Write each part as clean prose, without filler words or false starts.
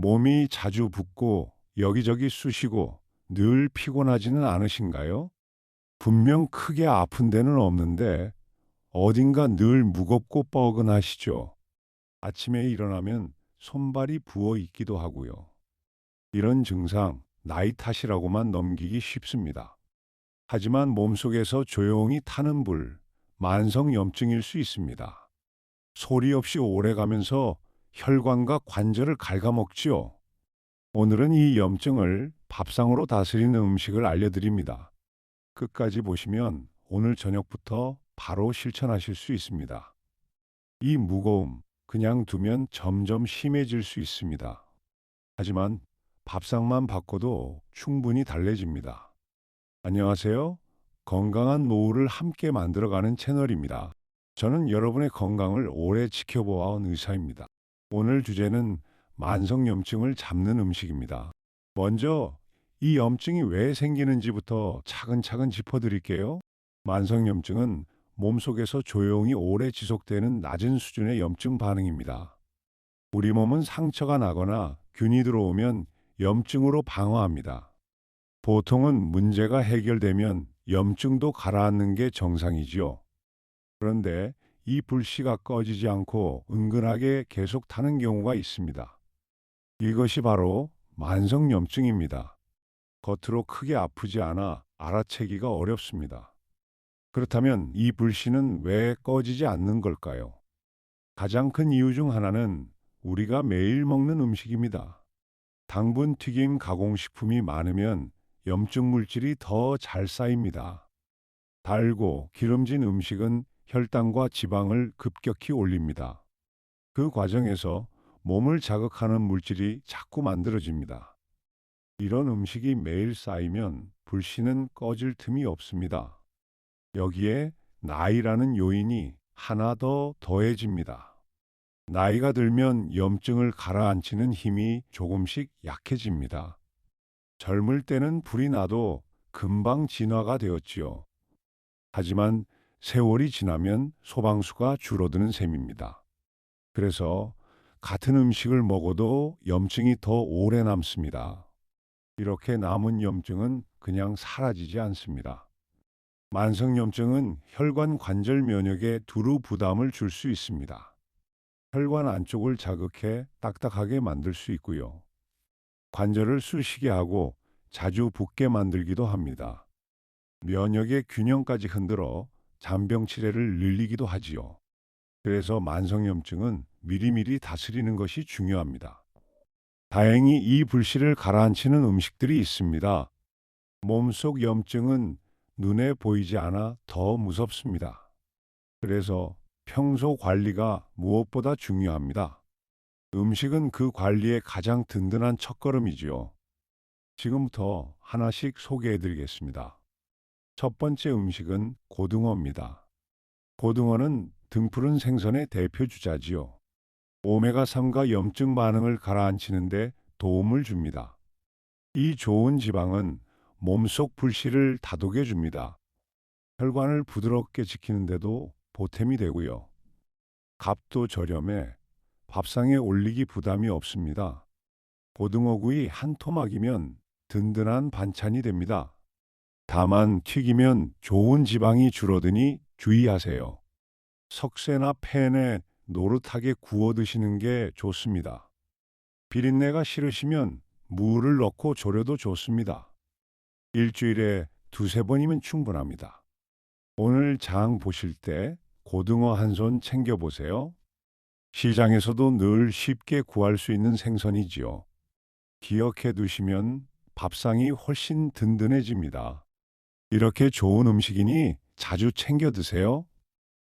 몸이 자주 붓고 여기저기 쑤시고 늘 피곤하지는 않으신가요? 분명 크게 아픈 데는 없는데 어딘가 늘 무겁고 뻐근하시죠? 아침에 일어나면 손발이 부어 있기도 하고요. 이런 증상, 나이 탓이라고만 넘기기 쉽습니다. 하지만 몸속에서 조용히 타는 불, 만성염증일 수 있습니다. 소리 없이 오래가면서 혈관과 관절을 갉아먹지요. 오늘은 이 염증을 밥상으로 다스리는 음식을 알려드립니다. 끝까지 보시면 오늘 저녁부터 바로 실천하실 수 있습니다. 이 무거움, 그냥 두면 점점 심해질 수 있습니다. 하지만 밥상만 바꿔도 충분히 달래집니다. 안녕하세요. 건강한 노후를 함께 만들어가는 채널입니다. 저는 여러분의 건강을 오래 지켜보아온 의사입니다. 오늘 주제는 만성염증을 잡는 음식입니다. 먼저 이 염증이 왜 생기는지부터 차근차근 짚어드릴게요. 만성염증은 몸속에서 조용히 오래 지속되는 낮은 수준의 염증 반응입니다. 우리 몸은 상처가 나거나 균이 들어오면 염증으로 방어합니다. 보통은 문제가 해결되면 염증도 가라앉는 게 정상이지요. 그런데 이 불씨가 꺼지지 않고 은근하게 계속 타는 경우가 있습니다. 이것이 바로 만성염증입니다. 겉으로 크게 아프지 않아 알아채기가 어렵습니다. 그렇다면 이 불씨는 왜 꺼지지 않는 걸까요? 가장 큰 이유 중 하나는 우리가 매일 먹는 음식입니다. 당분 튀김 가공식품이 많으면 염증 물질이 더 잘 쌓입니다. 달고 기름진 음식은 혈당과 지방을 급격히 올립니다. 그 과정에서 몸을 자극하는 물질이 자꾸 만들어집니다. 이런 음식이 매일 쌓이면 불씨는 꺼질 틈이 없습니다. 여기에 나이라는 요인이 하나 더 더해집니다. 나이가 들면 염증을 가라앉히는 힘이 조금씩 약해집니다. 젊을 때는 불이 나도 금방 진화가 되었지요. 하지만 세월이 지나면 소방수가 줄어드는 셈입니다. 그래서 같은 음식을 먹어도 염증이 더 오래 남습니다. 이렇게 남은 염증은 그냥 사라지지 않습니다. 만성염증은 혈관 관절 면역에 두루 부담을 줄 수 있습니다. 혈관 안쪽을 자극해 딱딱하게 만들 수 있고요. 관절을 쑤시게 하고 자주 붓게 만들기도 합니다. 면역의 균형까지 흔들어 잔병 치레를 늘리기도 하지요. 그래서 만성염증은 미리미리 다스리는 것이 중요합니다. 다행히 이 불씨를 가라앉히는 음식들이 있습니다. 몸속 염증은 눈에 보이지 않아 더 무섭습니다. 그래서 평소 관리가 무엇보다 중요합니다. 음식은 그 관리의 가장 든든한 첫걸음이지요. 지금부터 하나씩 소개해 드리겠습니다. 첫 번째 음식은 고등어입니다. 고등어는 등푸른 생선의 대표 주자지요. 오메가3가 염증 반응을 가라앉히는데 도움을 줍니다. 이 좋은 지방은 몸속 불씨를 다독여 줍니다. 혈관을 부드럽게 지키는데도 보탬이 되고요. 값도 저렴해 밥상에 올리기 부담이 없습니다. 고등어구이 한 토막이면 든든한 반찬이 됩니다. 다만 튀기면 좋은 지방이 줄어드니 주의하세요. 석쇠나 팬에 노릇하게 구워 드시는 게 좋습니다. 비린내가 싫으시면 무를 넣고 졸여도 좋습니다. 일주일에 두세 번이면 충분합니다. 오늘 장 보실 때 고등어 한 손 챙겨보세요. 시장에서도 늘 쉽게 구할 수 있는 생선이지요. 기억해 두시면 밥상이 훨씬 든든해집니다. 이렇게 좋은 음식이니 자주 챙겨 드세요.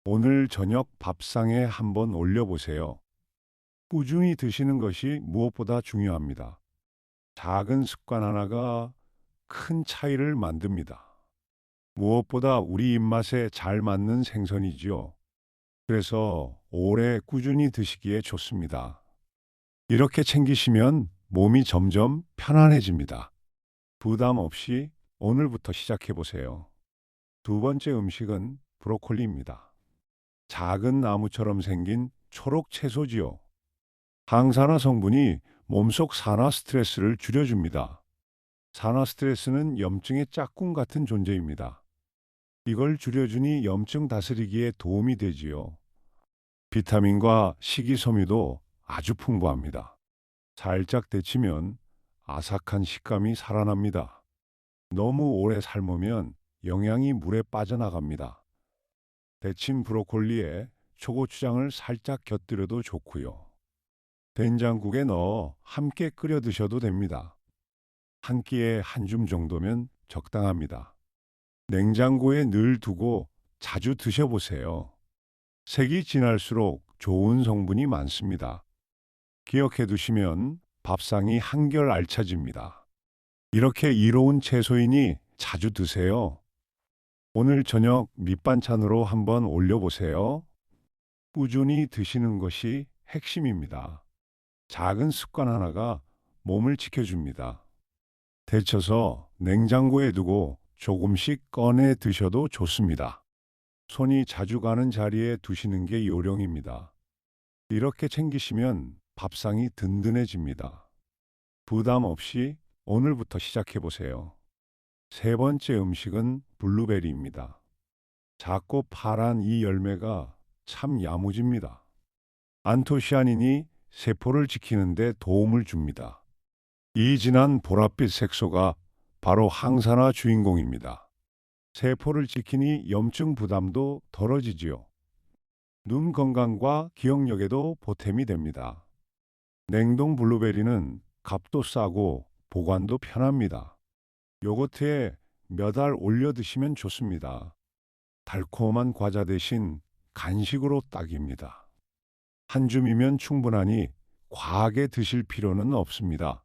오늘 저녁 밥상에 한번 올려보세요. 꾸준히 드시는 것이 무엇보다 중요합니다. 작은 습관 하나가 큰 차이를 만듭니다. 무엇보다 우리 입맛에 잘 맞는 생선이지요. 그래서 오래 꾸준히 드시기에 좋습니다. 이렇게 챙기시면 몸이 점점 편안해집니다. 부담 없이 오늘부터 시작해 보세요. 두 번째 음식은 브로콜리입니다. 작은 나무처럼 생긴 초록 채소지요. 항산화 성분이 몸속 산화 스트레스를 줄여줍니다. 산화 스트레스는 염증의 짝꿍 같은 존재입니다. 이걸 줄여주니 염증 다스리기에 도움이 되지요. 비타민과 식이섬유도 아주 풍부합니다. 살짝 데치면 아삭한 식감이 살아납니다. 너무 오래 삶으면 영양이 물에 빠져나갑니다. 데친 브로콜리에 초고추장을 살짝 곁들여도 좋고요. 된장국에 넣어 함께 끓여 드셔도 됩니다. 한 끼에 한 줌 정도면 적당합니다. 냉장고에 늘 두고 자주 드셔보세요. 색이 진할수록 좋은 성분이 많습니다. 기억해 두시면 밥상이 한결 알차집니다. 이렇게 이로운 채소이니 자주 드세요. 오늘 저녁 밑반찬으로 한번 올려보세요. 꾸준히 드시는 것이 핵심입니다. 작은 습관 하나가 몸을 지켜줍니다. 데쳐서 냉장고에 두고 조금씩 꺼내 드셔도 좋습니다. 손이 자주 가는 자리에 두시는 게 요령입니다. 이렇게 챙기시면 밥상이 든든해집니다. 부담 없이 오늘부터 시작해 보세요. 세 번째 음식은 블루베리입니다. 작고 파란 이 열매가 참 야무집니다. 안토시아닌이 세포를 지키는 데 도움을 줍니다. 이 진한 보랏빛 색소가 바로 항산화 주인공입니다. 세포를 지키니 염증 부담도 덜어지지요. 눈 건강과 기억력에도 보탬이 됩니다. 냉동 블루베리는 값도 싸고 보관도 편합니다. 요거트에 몇 알 올려 드시면 좋습니다. 달콤한 과자 대신 간식으로 딱입니다. 한 줌이면 충분하니 과하게 드실 필요는 없습니다.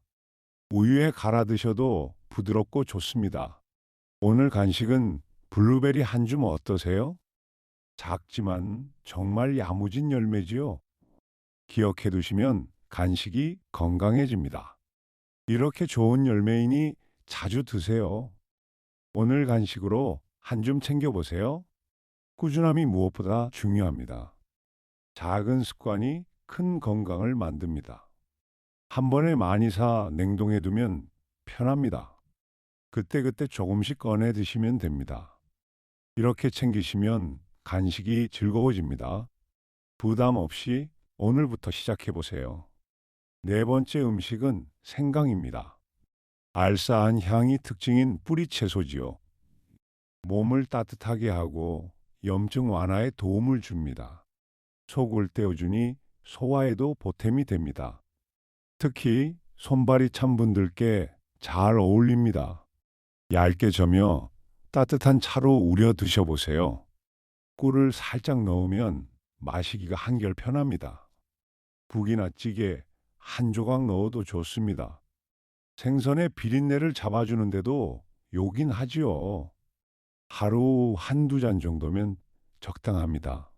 우유에 갈아 드셔도 부드럽고 좋습니다. 오늘 간식은 블루베리 한 줌 어떠세요? 작지만 정말 야무진 열매지요. 기억해 두시면 간식이 건강해집니다. 이렇게 좋은 열매이니 자주 드세요. 오늘 간식으로 한 줌 챙겨보세요. 꾸준함이 무엇보다 중요합니다. 작은 습관이 큰 건강을 만듭니다. 한 번에 많이 사 냉동해 두면 편합니다. 그때그때 조금씩 꺼내 드시면 됩니다. 이렇게 챙기시면 간식이 즐거워집니다. 부담 없이 오늘부터 시작해 보세요. 네 번째 음식은 생강입니다. 알싸한 향이 특징인 뿌리 채소지요. 몸을 따뜻하게 하고 염증 완화에 도움을 줍니다. 속을 떼어주니 소화에도 보탬이 됩니다. 특히 손발이 찬 분들께 잘 어울립니다. 얇게 저며 따뜻한 차로 우려 드셔보세요. 꿀을 살짝 넣으면 마시기가 한결 편합니다. 국이나 찌개 한 조각 넣어도 좋습니다. 생선의 비린내를 잡아주는데도 요긴 하지요. 하루 한두 잔 정도면 적당합니다.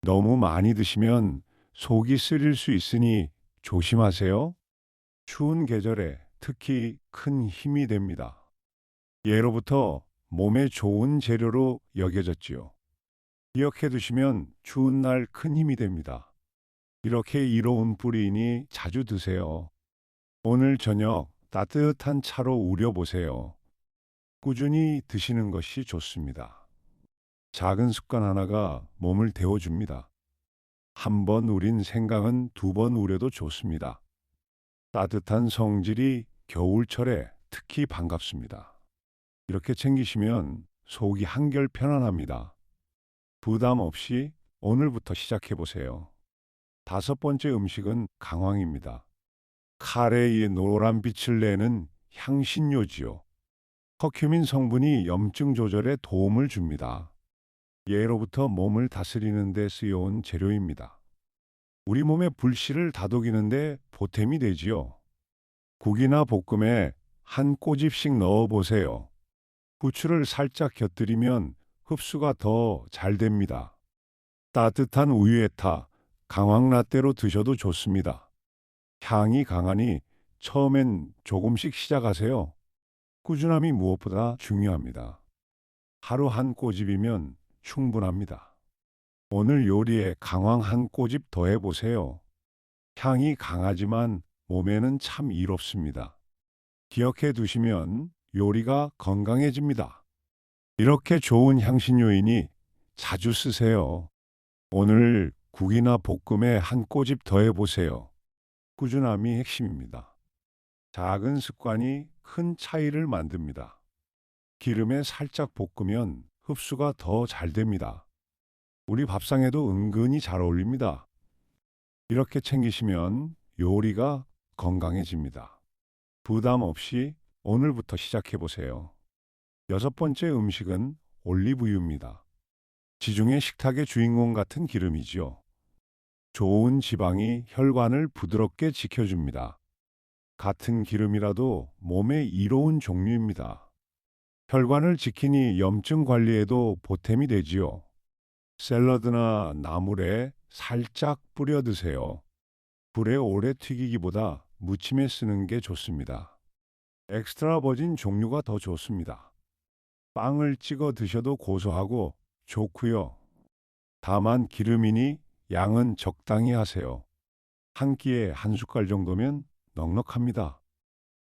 너무 많이 드시면 속이 쓰릴 수 있으니 조심하세요. 추운 계절에 특히 큰 힘이 됩니다. 예로부터 몸에 좋은 재료로 여겨졌지요. 기억해 두시면 추운 날 큰 힘이 됩니다. 이렇게 이로운 뿌리이니 자주 드세요. 오늘 저녁 따뜻한 차로 우려보세요. 꾸준히 드시는 것이 좋습니다. 작은 습관 하나가 몸을 데워줍니다. 한 번 우린 생강은 두 번 우려도 좋습니다. 따뜻한 성질이 겨울철에 특히 반갑습니다. 이렇게 챙기시면 속이 한결 편안합니다. 부담 없이 오늘부터 시작해 보세요. 다섯 번째 음식은 강황입니다. 카레의 노란 빛을 내는 향신료지요. 커큐민 성분이 염증 조절에 도움을 줍니다. 예로부터 몸을 다스리는 데 쓰여온 재료입니다. 우리 몸의 불씨를 다독이는데 보탬이 되지요. 국이나 볶음에 한 꼬집씩 넣어 보세요. 부추를 살짝 곁들이면 흡수가 더 잘 됩니다. 따뜻한 우유에 타 강황 라떼로 드셔도 좋습니다. 향이 강하니 처음엔 조금씩 시작하세요. 꾸준함이 무엇보다 중요합니다. 하루 한 꼬집이면 충분합니다. 오늘 요리에 강황 한 꼬집 더해 보세요. 향이 강하지만 몸에는 참 이롭습니다. 기억해 두시면 요리가 건강해집니다. 이렇게 좋은 향신 요인이 자주 쓰세요. 오늘 국이나 볶음에 한 꼬집 더해 보세요. 꾸준함이 핵심입니다. 작은 습관이 큰 차이를 만듭니다. 기름에 살짝 볶으면 흡수가 더 잘 됩니다. 우리 밥상에도 은근히 잘 어울립니다. 이렇게 챙기시면 요리가 건강해집니다. 부담 없이 오늘부터 시작해 보세요. 여섯 번째 음식은 올리브유입니다. 지중해 식탁의 주인공 같은 기름이지요. 좋은 지방이 혈관을 부드럽게 지켜줍니다. 같은 기름이라도 몸에 이로운 종류입니다. 혈관을 지키니 염증 관리에도 보탬이 되지요. 샐러드나 나물에 살짝 뿌려 드세요. 불에 오래 튀기기보다 무침에 쓰는 게 좋습니다. 엑스트라 버진 종류가 더 좋습니다. 빵을 찍어 드셔도 고소하고 좋고요. 다만 기름이니 양은 적당히 하세요. 한 끼에 한 숟갈 정도면 넉넉합니다.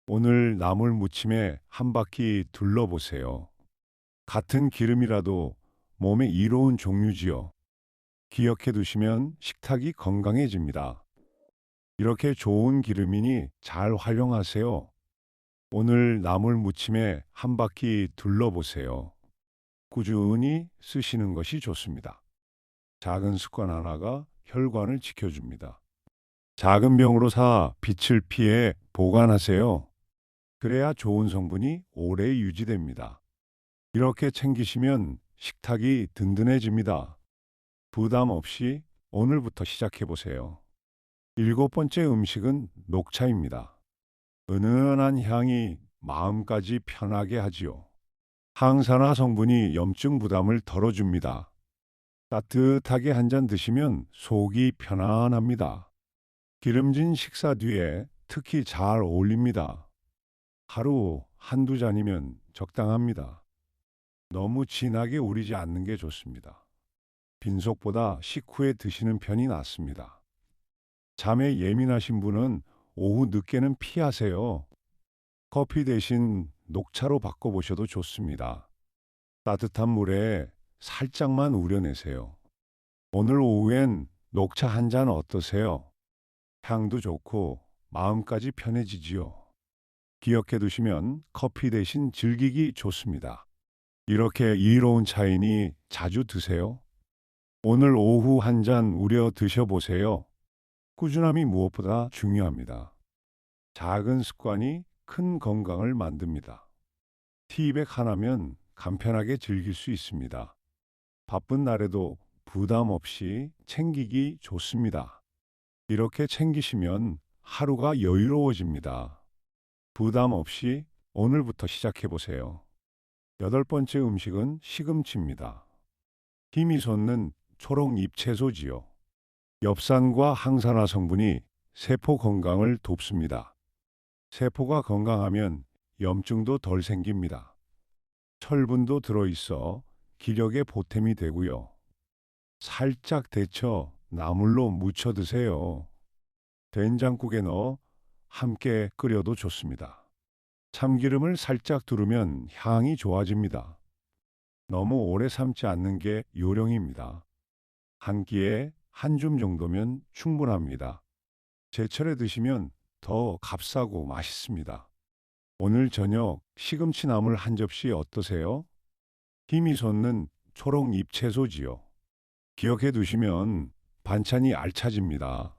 오늘 나물 무침에 한 바퀴 둘러보세요. 같은 기름이라도 몸에 이로운 종류지요. 기억해 두시면 식탁이 건강해집니다. 이렇게 좋은 기름이니 잘 활용하세요. 오늘 나물 무침에 한 바퀴 둘러보세요. 꾸준히 쓰시는 것이 좋습니다. 작은 습관 하나가 혈관을 지켜줍니다. 작은 병으로 사 빛을 피해 보관하세요. 그래야 좋은 성분이 오래 유지됩니다. 이렇게 챙기시면 식탁이 든든해집니다. 부담 없이 오늘부터 시작해 보세요. 일곱 번째 음식은 녹차입니다. 은은한 향이 마음까지 편하게 하지요. 항산화 성분이 염증 부담을 덜어줍니다. 따뜻하게 한 잔 드시면 속이 편안합니다. 기름진 식사 뒤에 특히 잘 어울립니다. 하루 한두 잔이면 적당합니다. 너무 진하게 우리지 않는 게 좋습니다. 빈속보다 식후에 드시는 편이 낫습니다. 잠에 예민하신 분은 오후 늦게는 피하세요. 커피 대신 녹차로 바꿔보셔도 좋습니다. 따뜻한 물에 살짝만 우려내세요. 오늘 오후엔 녹차 한 잔 어떠세요? 향도 좋고 마음까지 편해지지요. 기억해 두시면 커피 대신 즐기기 좋습니다. 이렇게 이로운 차이니 자주 드세요. 오늘 오후 한 잔 우려 드셔보세요. 꾸준함이 무엇보다 중요합니다. 작은 습관이 큰 건강을 만듭니다. 티백 하나면 간편하게 즐길 수 있습니다. 바쁜 날에도 부담 없이 챙기기 좋습니다. 이렇게 챙기시면 하루가 여유로워집니다. 부담 없이 오늘부터 시작해 보세요. 여덟 번째 음식은 시금치입니다. 힘이 솟는 초록 잎채소지요. 엽산과 항산화 성분이 세포 건강을 돕습니다. 세포가 건강하면 염증도 덜 생깁니다. 철분도 들어있어 기력에 보탬이 되고요. 살짝 데쳐 나물로 무쳐 드세요. 된장국에 넣어 함께 끓여도 좋습니다. 참기름을 살짝 두르면 향이 좋아집니다. 너무 오래 삶지 않는 게 요령입니다. 한 끼에 한 줌 정도면 충분합니다. 제철에 드시면 더 값싸고 맛있습니다. 오늘 저녁 시금치 나물 한 접시 어떠세요? 힘이 솟는 초록 잎채소지요. 기억해 두시면 반찬이 알차집니다.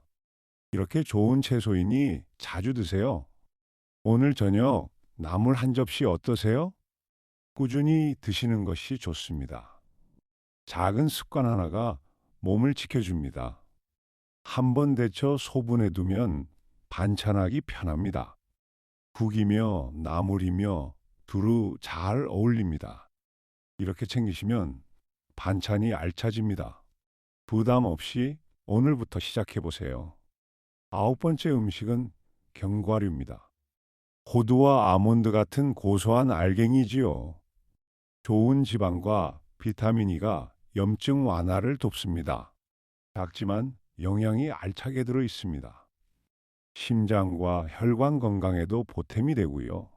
이렇게 좋은 채소이니 자주 드세요. 오늘 저녁 나물 한 접시 어떠세요? 꾸준히 드시는 것이 좋습니다. 작은 습관 하나가 몸을 지켜줍니다. 한 번 데쳐 소분해 두면 반찬하기 편합니다. 국이며 나물이며 두루 잘 어울립니다. 이렇게 챙기시면 반찬이 알차집니다. 부담 없이 오늘부터 시작해 보세요. 아홉 번째 음식은 견과류입니다. 호두와 아몬드 같은 고소한 알갱이지요. 좋은 지방과 비타민 E가 염증 완화를 돕습니다. 작지만 영양이 알차게 들어 있습니다. 심장과 혈관 건강에도 보탬이 되고요.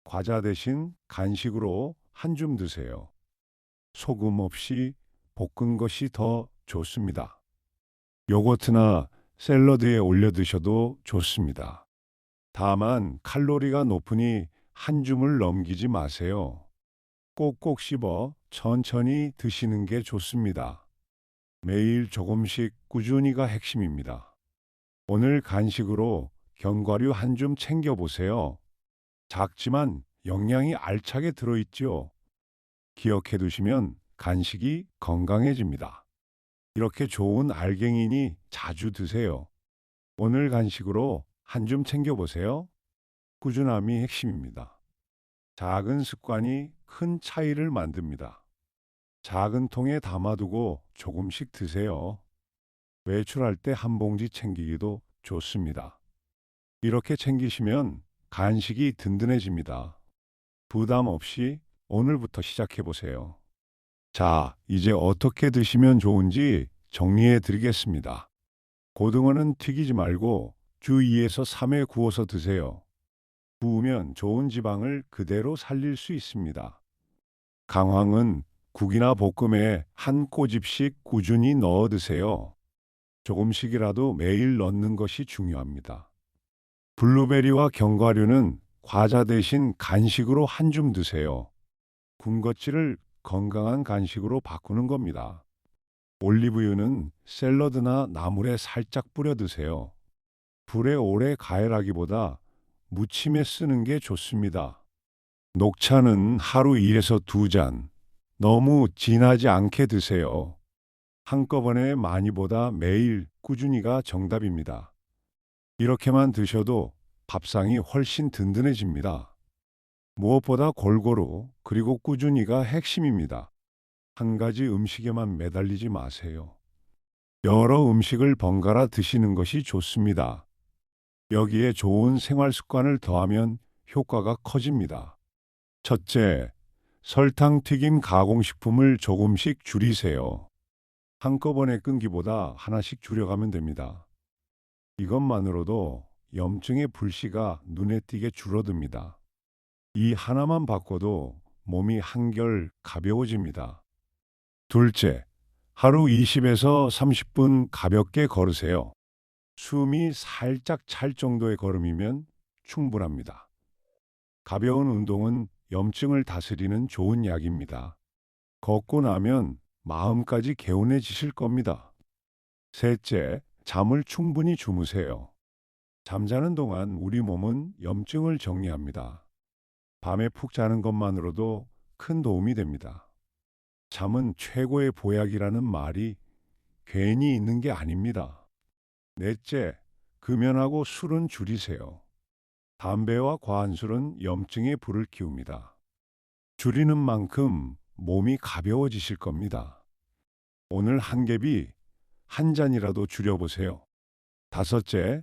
과자 대신 간식으로 한 줌 드세요. 소금 없이 볶은 것이 더 좋습니다. 요거트나 샐러드에 올려 드셔도 좋습니다. 다만 칼로리가 높으니 한 줌을 넘기지 마세요. 꼭꼭 씹어 천천히 드시는 게 좋습니다. 매일 조금씩 꾸준히가 핵심입니다. 오늘 간식으로 견과류 한 줌 챙겨보세요. 작지만 영양이 알차게 들어있죠. 기억해 두시면 간식이 건강해집니다. 이렇게 좋은 알갱이니 자주 드세요. 오늘 간식으로 한 줌 챙겨보세요. 꾸준함이 핵심입니다. 작은 습관이 큰 차이를 만듭니다. 작은 통에 담아두고 조금씩 드세요. 외출할 때 한 봉지 챙기기도 좋습니다. 이렇게 챙기시면 간식이 든든해집니다. 부담 없이 오늘부터 시작해 보세요. 자, 이제 어떻게 드시면 좋은지 정리해 드리겠습니다. 고등어는 튀기지 말고 주 2에서 3회 구워서 드세요. 구우면 좋은 지방을 그대로 살릴 수 있습니다. 강황은 국이나 볶음에 한 꼬집씩 꾸준히 넣어 드세요. 조금씩이라도 매일 넣는 것이 중요합니다. 블루베리와 견과류는 과자 대신 간식으로 한 줌 드세요. 군것질을 건강한 간식으로 바꾸는 겁니다. 올리브유는 샐러드나 나물에 살짝 뿌려 드세요. 불에 오래 가열하기보다 무침에 쓰는 게 좋습니다. 녹차는 하루 1에서 2잔, 너무 진하지 않게 드세요. 한꺼번에 많이보다 매일 꾸준히가 정답입니다. 이렇게만 드셔도 밥상이 훨씬 든든해집니다. 무엇보다 골고루 그리고 꾸준히가 핵심입니다. 한 가지 음식에만 매달리지 마세요. 여러 음식을 번갈아 드시는 것이 좋습니다. 여기에 좋은 생활 습관을 더하면 효과가 커집니다. 첫째, 설탕 튀김 가공식품을 조금씩 줄이세요. 한꺼번에 끊기보다 하나씩 줄여가면 됩니다. 이것만으로도 염증의 불씨가 눈에 띄게 줄어듭니다. 이 하나만 바꿔도 몸이 한결 가벼워집니다. 둘째, 하루 20에서 30분 가볍게 걸으세요. 숨이 살짝 찰 정도의 걸음이면 충분합니다. 가벼운 운동은 염증을 다스리는 좋은 약입니다. 걷고 나면 마음까지 개운해지실 겁니다. 셋째, 잠을 충분히 주무세요. 잠자는 동안 우리 몸은 염증을 정리합니다. 밤에 푹 자는 것만으로도 큰 도움이 됩니다. 잠은 최고의 보약이라는 말이 괜히 있는 게 아닙니다. 넷째, 금연하고 술은 줄이세요. 담배와 과한술은 염증의 불을 키웁니다. 줄이는 만큼 몸이 가벼워지실 겁니다. 오늘 한 갭이 한 잔이라도 줄여보세요. 다섯째,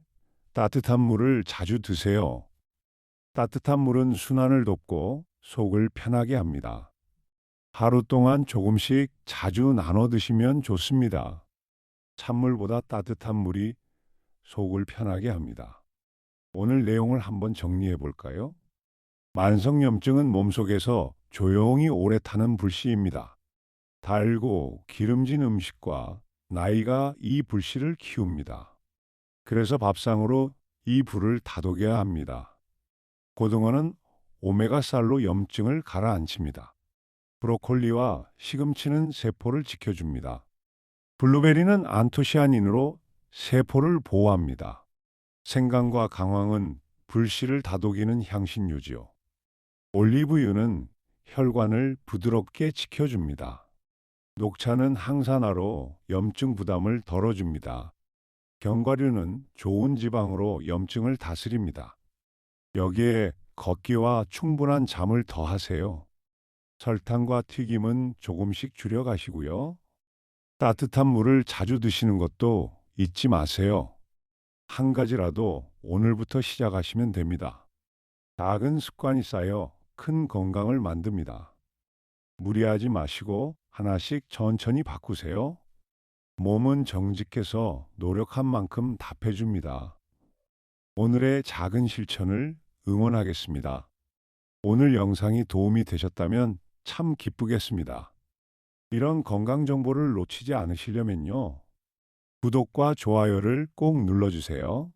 따뜻한 물을 자주 드세요. 따뜻한 물은 순환을 돕고 속을 편하게 합니다. 하루 동안 조금씩 자주 나눠 드시면 좋습니다. 찬물보다 따뜻한 물이 속을 편하게 합니다. 오늘 내용을 한번 정리해 볼까요? 만성염증은 몸속에서 조용히 오래 타는 불씨입니다. 달고 기름진 음식과 나이가 이 불씨를 키웁니다. 그래서 밥상으로 이 불을 다독여야 합니다. 고등어는 오메가살로 염증을 가라앉힙니다. 브로콜리와 시금치는 세포를 지켜줍니다. 블루베리는 안토시아닌으로 세포를 보호합니다. 생강과 강황은 불씨를 다독이는 향신료지요. 올리브유는 혈관을 부드럽게 지켜줍니다. 녹차는 항산화로 염증 부담을 덜어줍니다. 견과류는 좋은 지방으로 염증을 다스립니다. 여기에 걷기와 충분한 잠을 더하세요. 설탕과 튀김은 조금씩 줄여가시고요. 따뜻한 물을 자주 드시는 것도 잊지 마세요. 한 가지라도 오늘부터 시작하시면 됩니다. 작은 습관이 쌓여 큰 건강을 만듭니다. 무리하지 마시고 하나씩 천천히 바꾸세요. 몸은 정직해서 노력한 만큼 답해줍니다. 오늘의 작은 실천을 응원하겠습니다. 오늘 영상이 도움이 되셨다면 참 기쁘겠습니다. 이런 건강 정보를 놓치지 않으시려면요. 구독과 좋아요를 꼭 눌러주세요.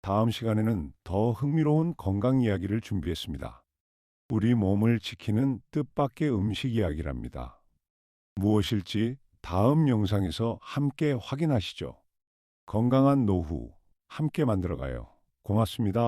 다음 시간에는 더 흥미로운 건강 이야기를 준비했습니다. 우리 몸을 지키는 뜻밖의 음식 이야기랍니다. 무엇일지 다음 영상에서 함께 확인하시죠. 건강한 노후 함께 만들어가요. 고맙습니다.